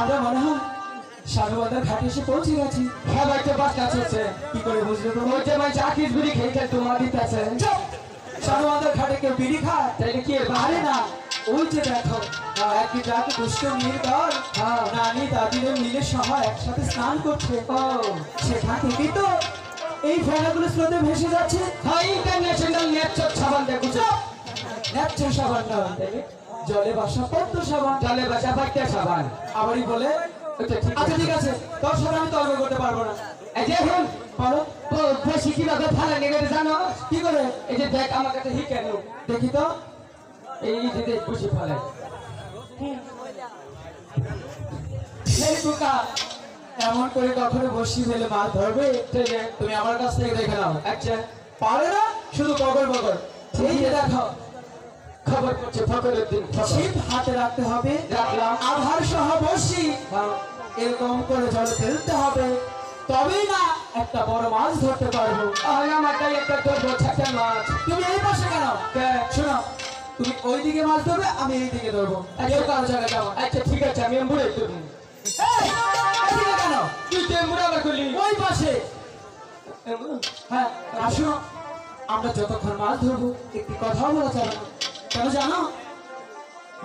আমরা মনে হয় সাগরবাজার ঘাটে এসে পৌঁছে গেছি। হ্যাঁ ভাই, তো বাস কাছে হচ্ছে। কি করে বুঝলে তুমি? ওই যে ভাই চাকির বিড়ি খেয়ে তোমার দিতে আছে। সাগরবাজার ঘাটে কেউ বিড়ি খায়? তাইলে কি আরে না, ওই যে দেখো একই রাত দুষ্ট মেয়ের দল নানি দাদিদের মিলে সবাই একসাথে স্নান করছে। সেখান থেকেই তো এই ফেনাগুলো স্রোতে ভেসে যাচ্ছে। হ্যাঁ, ইন্টারন্যাশনাল নেটচট সাবান দেখুছো। নেপচর সাবান না, জলে বাসা পদ্ম সাবান। জলে বাসা পাইতে সাবান। আবারই বলে আচ্ছা ঠিক আছে, তোর সাথে আমি তর্ক করতে পারবো না। এই যে এখন বলো বেশি কিভাবে ফালা নেবে জানো? কি করে? এই যে দেখ আমার কাছে হি কেন দেখি তো। এই যে দেখ বসে ফালাই। এই পোকা এমন করে কখনো বসি ফেলে মাছ ধরবে? তুমি আমার কাছ থেকে দেখে নাও। আচ্ছা, পারে না শুধু বগর বগর। এই যে দেখো খবর করছে ফকরের দিন। ছিপ হাতে রাখতে হবে, রাখলাম। আধার সহ বসি এরকম করে জলে ফেলতে হবে, তবেই না একটা বড় মাছ ধরতে পারবো। তাহলে আমারটাই একটা ধরবো ছোট মাছ। তুমি এই পাশে কেন? শোনো, তুমি ওই দিকে মাছ ধরবে, আমি এই দিকে ধরবো। কেউ কারো জায়গায় যাবো। আচ্ছা ঠিক আছে, আমি এমবুড়ে ধরবো। এইদিকে কেন? তুই তো এমবুড়ে আবার করলি। ওই পাশে। হ্যাঁ আসো, আমরা যতক্ষণ মাছ ধরবো একটি কথাও বলা যাবে না। কেন জানো?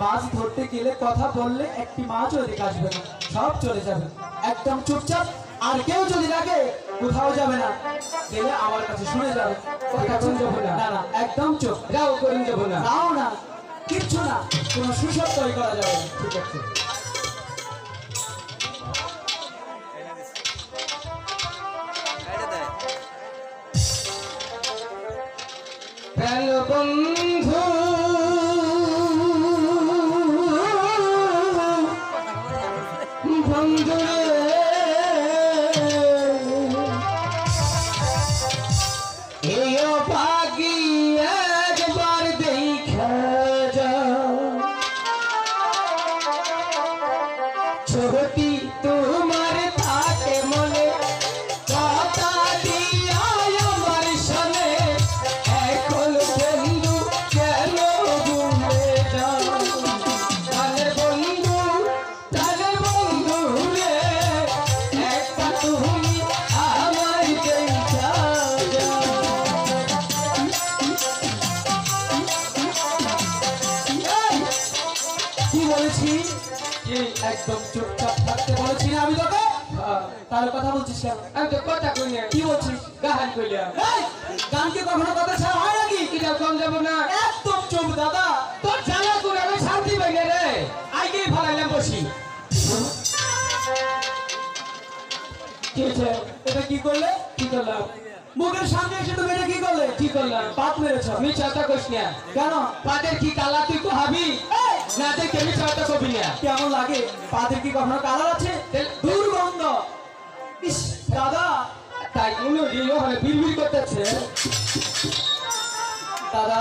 মাছ ধরতে গেলে কথা বললে একটি মাছও এদিকে আসবে না, সব চলে যাবে। একদম চুপচাপ, আর কেউ যদি লাগে কোথাও যাবে না, গেলে আমার কাছে শুনে যাবে। এখন যাবো না। না না, একদম চুপ। রাও করে যাবো না। নাও না, কিচ্ছু না, কোনো সুসব তৈরি করা যাবে না। ঠিক আছে। হ্যালো বন্ধু, বন্ধু এই পাগি একবার দেখা যাও, ছবি তোমার থাকে মনে, কথা দিয়া আমার সনে, এখন বন্ধু কেন ভুলে যাও? তাহলে বন্ধু রে, একটা তুমি আমার দেখা যাও। কি বলেছি? একদম চুপচাপ থাকতে বলেছি না আমি তোকে? তাহলে কথা বলছিস কেন? আমি তো কথা কই না, কি বলছিস? গাহান কইলাম। এই, গানকে কখনো কথা ছাড়া হয় নাকি? এটা কম যাবো না। একদম চুপ দাদা। তোর জ্বালা করে আমি শান্তি পাই না রে। আইগেই ফালাইলাম বসি। কি হয়েছে? এটা কি করলে? কি করলাম? মুখের সামনে এসে তুমি এটা কি করলে? কি করলাম? পাত মেরেছ। মিছাটা কইস না। কেন? পাদের কি কালা তুই তো হাবি? এই, না দেখে মিছাটা কবি না। কেমন লাগে? পাতের কি কখনো কালার আছে? দুর্গন্ধ। ইস দাদা, তাই মনে হলি ওখানে বিড়বিড় করতেছে। দাদা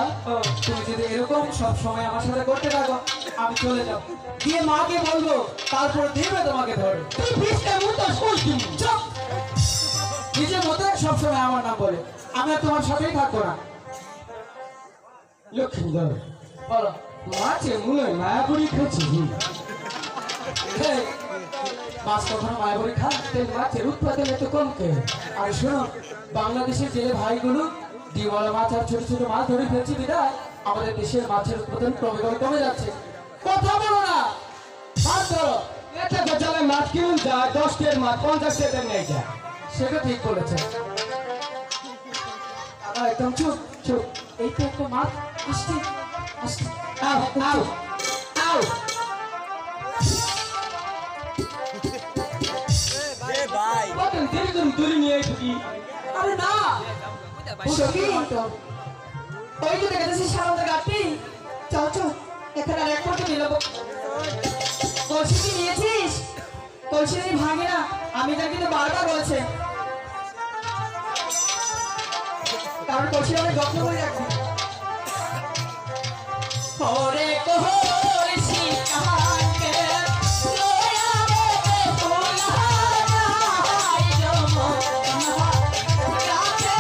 তুমি যদি এরকম সব সময় আমার সাথে করতে থাকো, আমি চলে যাব, গিয়ে মাকে বলবো, তারপর দেবে তোমাকে ধরে। তুই পিছটা মুতো শুই দিবি। চুপ! নিজের মতে সবসময় আমার নাম বলে, আমি আর তোমার সাথেই থাকবো না। লক্ষ্মীধর বলো। মাছে মনে হয় মায়াপুরি খেয়েছি। এই, মাছ কখনো মায়াবরী খান? মাছের উৎপাদন এত কম কে? আর শোনো, বাংলাদেশের জেলে ভাইগুলো ডিমওয়ালা মাছ আর ছোট ছোট মাছ ধরে ফেলছি বিদায় আমাদের দেশের মাছের উৎপাদন ক্রমে ক্রমে কমে যাচ্ছে। কথা বলো না, মাছ ধরো। এটা তো চলে মাছ কিনুন যায় 10 টাকার মাছ 50 টাকা নেই যায়। সেটা ঠিক বলেছে। একদম চুপ চুপ। এই তো একটা মাছ আসছে আসছে। আও আও আও। ভাই কত দেরি করে তুলি নিয়ে ঢুকি। আরে না, সখী, ওই যে দেখা যাচ্ছে সামনে গাড়ি। চল চল, এখানে আর এক ফটো নিয়ে নেবো। কলসি কি নিয়েছিস? কলসি নিয়ে ভাঙে না, আমি তা কিন্তু বারবার বলছে, কারণ কলসি আমি যত্ন করে রাখবি। ওরে কলসি কাকে লয়াবে ভোলাই যমুনা কাছে।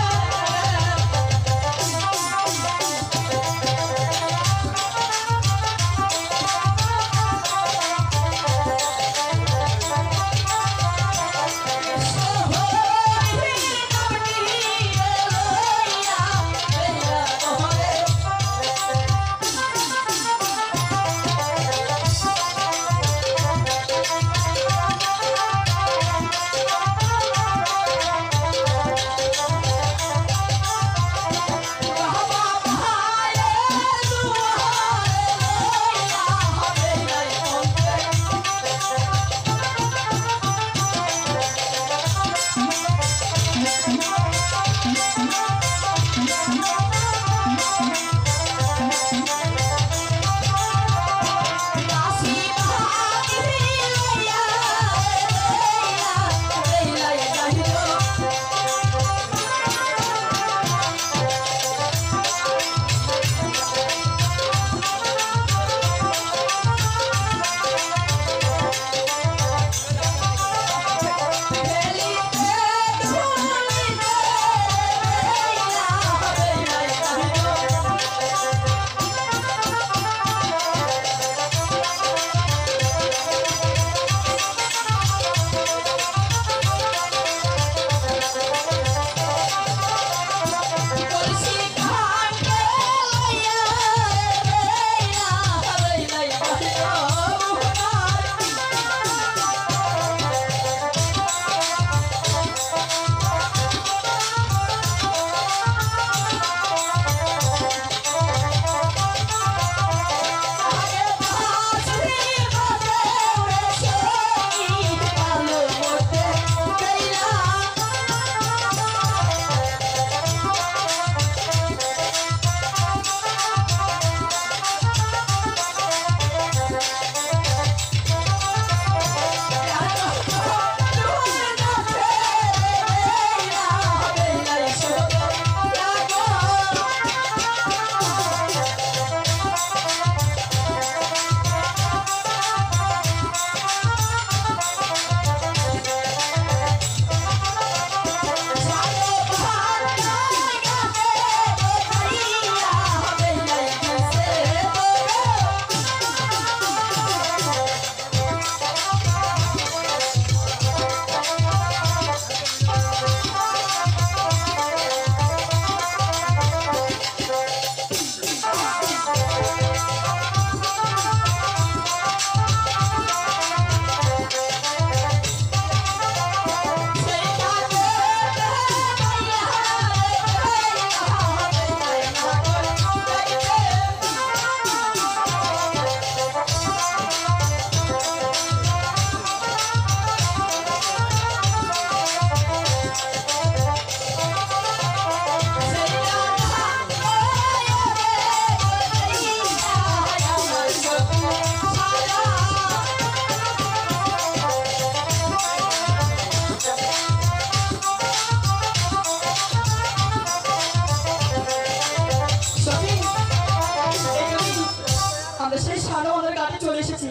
ঠান্ডা আমাদের ঘাটে চলে এসেছি।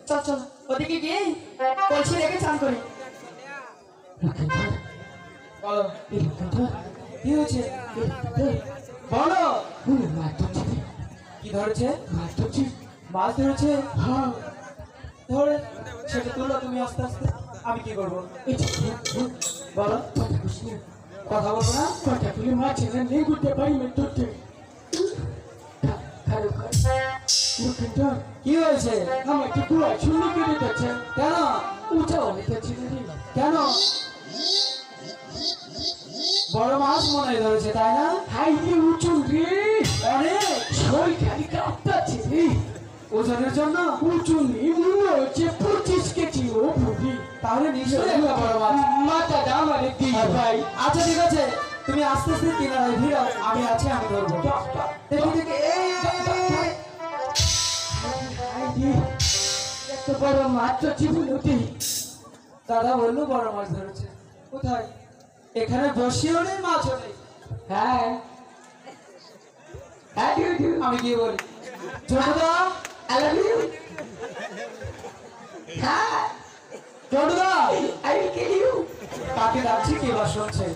চল চল ওদিকে গিয়ে কলসি রেখে চান করি। বলো কি হয়েছে বলো। কি ধরেছে? মাছ ধরেছে? হ্যাঁ ধরে সেটা তুলো তুমি আস্তে আস্তে। আমি কি করবো? বলো কথা বলবো না? কথা বলে মাছ এনে নেই করতে পারি না ধরতে। কি হয়েছে? আমার কি পুরো শুনে কেটে যাচ্ছে। কেন? উঠা হইতেছে কেন? বড় মাছ মনে হয় ধরেছে তাই না? হাই রে উঁচু রে, অনেক শরীর খালি কাঁপতাছে রে। ওজনের জন্য উঁচু নেই মনে হচ্ছে 25 কেজি ও বুড়ি। তাহলে নিশ্চয়ই একটা বড় মাছ। মাথাটা আমারে দিয়ে ভাই। আচ্ছা ঠিক আছে তুমি আস্তে আস্তে কিনারায় ভিড়াও, আমি আছি, আমি ধরবো। দেখি দেখি এই, এত বড় মাছ তো জীবনতেই। দাদা বললো বড় মাছ ধরেছে। কোথায়? এখানে বসিও নেই মাছও নেই। হ্যাঁ হ্যাঁ আমি গিয়ে বলি ছোটদা, I love you. হ্যাঁ ছোটদা I will kill you. কাকে ডাকছি কে বা শুনছে?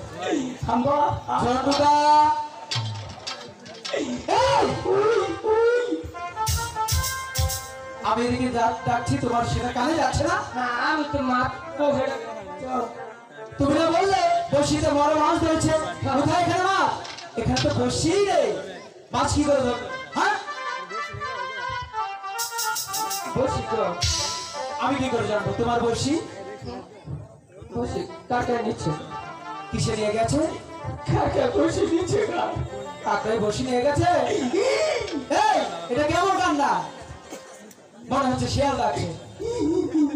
হাম্বা ছোটদা আমি এদিকে ডাকছি, তোমার সেটা কানে যাচ্ছে না? না আমি তো মাছ তুমি না বললে বসিতে বড় মাছ ধরেছে? কোথায় এখানে মাছ? এখানে তো বসি নেই, মাছ কি করে ধরবে? হ্যাঁ বসি তো আমি কি করে জানবো তোমার বসি? বসি কাকা নিচ্ছে। কিসে নিয়ে গেছে? কাকা বসি নিচ্ছে না। কাকায় বসি নিয়ে গেছে? এই, এটা কেমন কান্না? মনে হচ্ছে শিয়াল ডাকছে।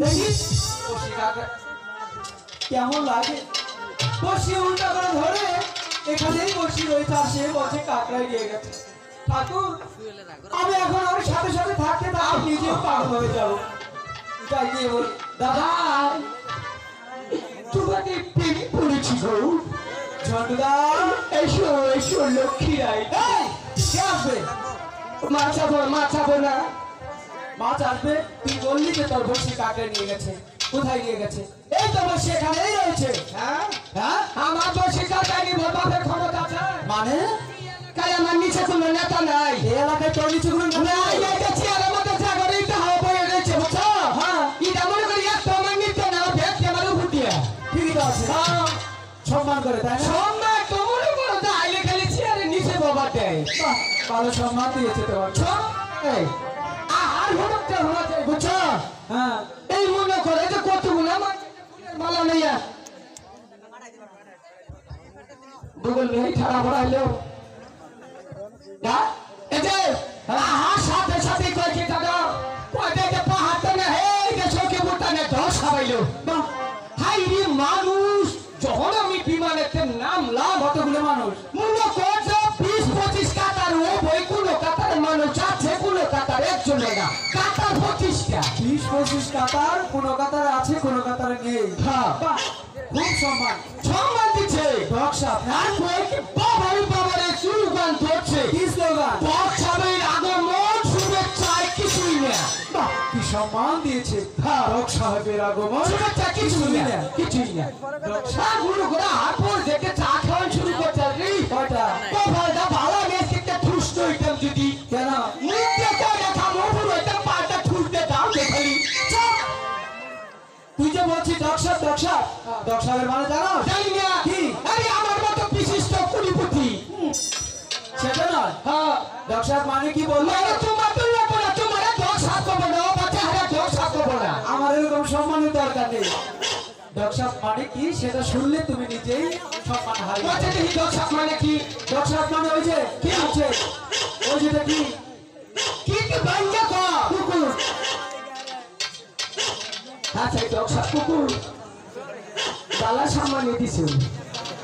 দেখিস বসি কাকা কেমন লাগে। বসি উল্টা করে ধরে এখানেই বসি রয়েছে, আর সে বসে কাকড়ায় নিয়ে গেছে। ঠাকুর আমি এখন ওর সাথে সাথে থাকতে থাকতে নিজেও পাগল হয়ে যাবো। তাই গিয়ে বলি দাদা তোমাকে প্রেমে পড়েছি গো। ঝন্টুদা এসো এসো লক্ষ্মী রাই। এই, কে আসবে? মাছাবো না। মাছ আসবে? তুই বললি যে তোর বসি কাকড়ে নিয়ে গেছে, কোথায় নিয়ে গেছে? এই তো বসি এখানেই রয়েছে। হ্যাঁ হ্যাঁ আমার বসি কাকা নিব বাপের ক্ষমতা আছে। মানে কাল আমার নিচে কোনো নেতা নাই। এই এলাকায় তোর নিচে কোনো নেতা না নেই? এটা চেয়ারের মধ্যে জাগরে এটা হাওয়া বয়ে রয়েছে বুঝছো? হ্যাঁ এটা মনে করি একটা আমার নিতে না ভেট আমার উপর দিয়ে। ঠিকই তো আছে, সম্মান করে তাই না? সম্মান তো মনে করো তো আইলে খালি চেয়ারের নিচে বাবা দেয়। বাহ, ভালো সম্মান দিয়েছে তোমার। এই, আর হঠাৎ হঠাৎ বুঝছো? হ্যাঁ এই মনে করে যে কতগুলো আমার মালা নেই। গুগল নেই ছাড়া পড়াইলো। সাথে সাথে কয়েছে দাদা ওদেরকে পাহাড়টা না হে চোখে বুটা না দশ খাবাইলো। হাই রে মানুষ যখন আমি বিমানেতে নামলাম কতগুলো মানুষ? মনে করছে 20-25 কাতার ও বই কোনো কাতার মানুষ আছে কোনো কাতার একজন না কাতার 25টা। 20-25 কাতার, কোনো কাতারে আছে কোনো কাতারে নেই। হ্যাঁ বাহ, খুব সম্মান। সম্মান দিচ্ছে বক্সাপ আর কই কি বাবাই বাবারে স্লোগান ধরছে। কি স্লোগান? বক্সাবের আগমন শুভেচ্ছায় কিছুই না। বাহ, কি সম্মান দিয়েছে। বক সাহেবের আগমন শুভেচ্ছা কিছুই না কিছুই না। আর গুলো করে হাত পর দেখে চা খাওয়ান শুরু করছে রে। কয়টা? কপালটা ভালো মেয়েকে ঠুসতো হইতাম যদি। কেন? নিত্য করে খামো পুরো হইতাম পাল্টা ঠুসতে দাও দেখালি। তুই যে বলছিস ডকসাপ ডকসাপের মানে জানো? জানি না কি? আরে আমার মতো বিশিষ্ট কুড়িপুতি। সেটা নয়, হ্যাঁ ডকসাপ মানে কি বললো? মানে তোমার তো লাগবো না তোমার দশ হাত করবো না বাচ্চা হারা দশ হাত করবো না। আমার এরকম সম্মানের দরকার নেই। ডকসাপ মানে কি সেটা শুনলে তুমি নিজেই সম্মান হারিয়ে বাচ্চা যাবে। দেখি দশ হাত মানে কি? ডকসাপ মানে ওই যে কি আছে ওই যেটা কি কি কি ভাঙ্গা কর কুকুর। আচ্ছা দশ হাত কুকুর বালা সামান্য দিছে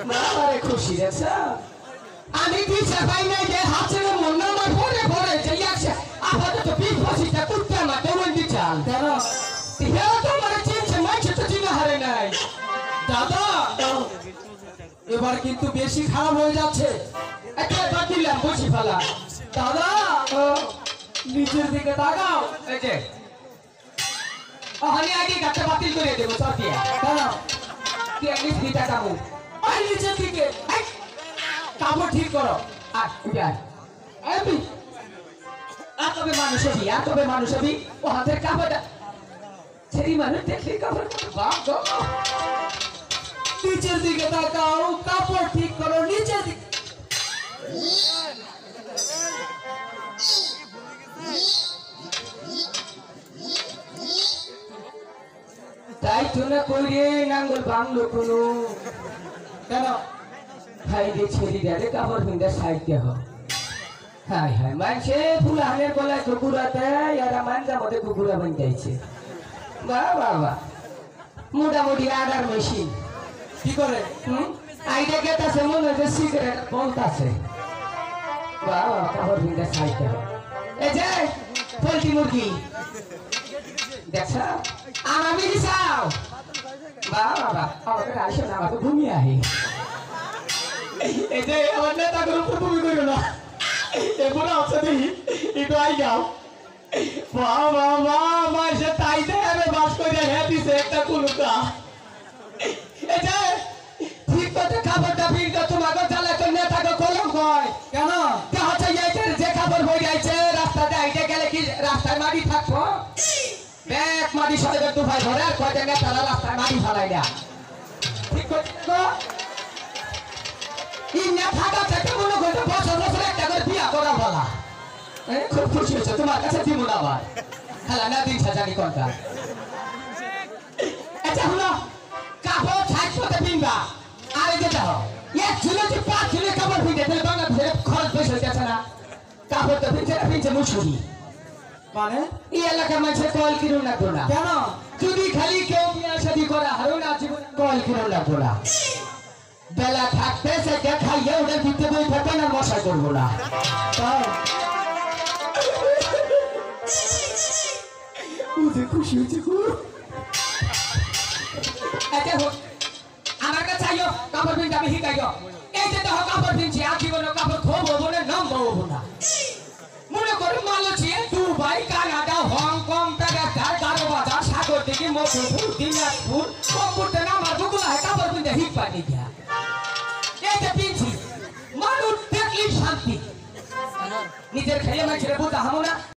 না আরে খুশি আছে। আমি দিছে ভাই নাই যে হাতে মন না আমার পরে পরে যে আছে আপাতত 20-25টা কুত্তা না দৌড়ন দিছাল। কেন? হে তো মানে চিনছে মাইছে তো চিনা হারে নাই। দাদা এবার কিন্তু বেশি খারাপ হয়ে যাচ্ছে। একটা বাতিলাম বসি ফেলা। দাদা নিচের দিকে তাকাও। এই যে ওখানে আগে গাছটা বাতিল করে দেবো সব দিয়ে দাঁড়াও। তুই একদিন দিটা কামু আর নিচের দিকে এই, কাপড় ঠিক করো। আর উঠার আমি আর তবে মানুষ হবি ও হাতের কাপড়টা ছেড়ি মানুষ দেখলে কাপড় বাপ গো নিচের দিকে তাকাও, কাপড় ঠিক করো, নিচের দিকে। তাই তো না কইরে নাঙ্গল বাংলো কোনো কেন? হাই রে ছেড়ি দে কাপড় পিন্দা সাইড দেহ হাই হাই মানছে ফুলাহানের গলায় কুকুরাতে এরা মানজা মধ্যে কুকুরা বান যাইছে বাহ বাহ বাহ মোটামুটি আডার মেশিন কি করে? আইডে গেতাছে মনে হচ্ছে সিগারেট বলতাছে বাহ বাহ কাপড় পিন্দা সাইড দেহ এই যে পোল্ট্রি মুরগি দেখছ আর আমি দিছাও বাহ বাহ আমাকে আসে না আমাকে ঘুমিয়ে আহি এই যে আমার নেতা করে উপর তুমি করো না, এরপরে আছে দেখি একটু আই যাও। বাবা মা সে তাই দেবে বাস করে হ্যাঁ দিছে একটা কুলুকা। এই যে ঠিক মতো খাবারটা ফিরতে তোমাকে জ্বালা তো নেতাকে কলম কয় কেন? হচ্ছে যে খাবার হয়ে যাইছে রাস্তাতে আইতে গেলে কি রাস্তায় মাটি থাকবো ব্যাগ মাটি সাথে একটু ভাই ধরে আর কয়টা নেতারা রাস্তায় মাটি ফেলাই না ঠিক করছে তো ইন্না থাকা থেকে মনে করতে বছর বছর একটা করে বিয়া করা বলা খুব খুশি হচ্ছে তোমার কাছে দিব না আবার খেলা না দিন সাজানি কোনটা আচ্ছা হলো কাপড় সাইজ করতে পিনবা আর এই যে দাও এক ঝুলে যে 5 ঝুলে কাপড় পিনতে তাহলে বাংলাদেশে খরচ বেশি হয়ে যাচ্ছে না কাপড় তো পিনছে মুসুরি মানে এই এলাকার মানুষের কল কিনুন লাগবো না কেন? যদি খালি কেউ বিয়া শাদী করা হারো না জীবন কল কিনুন লাগবো না বেলা থাকতে সে খাইয়ে ওদের ভিতরে বই থাকবে না মশা করবো না তাই বুঝে খুশি হয়েছে গো। আচ্ছা হোক আমার কাছে আইও কাপড় পিনতে আমি শিখাইও এই যে দেখো কাপড় পিনছি আর জীবনে কাপড় খোব হবো না নাম হবো না মনে করো মালয়েশিয়া দুবাই কানাডা হংকং টাকার গারো বাজার সাগর দিকে মধুপুর দিনাজপুর কম্পুরতে আমার দুগুলা কাপড় পিনতে হিট পানি দিয়া এই যে পিনছি মানুষ দেখলি শান্তি নিজের খেয়ে মানুষের বুঝা হামো না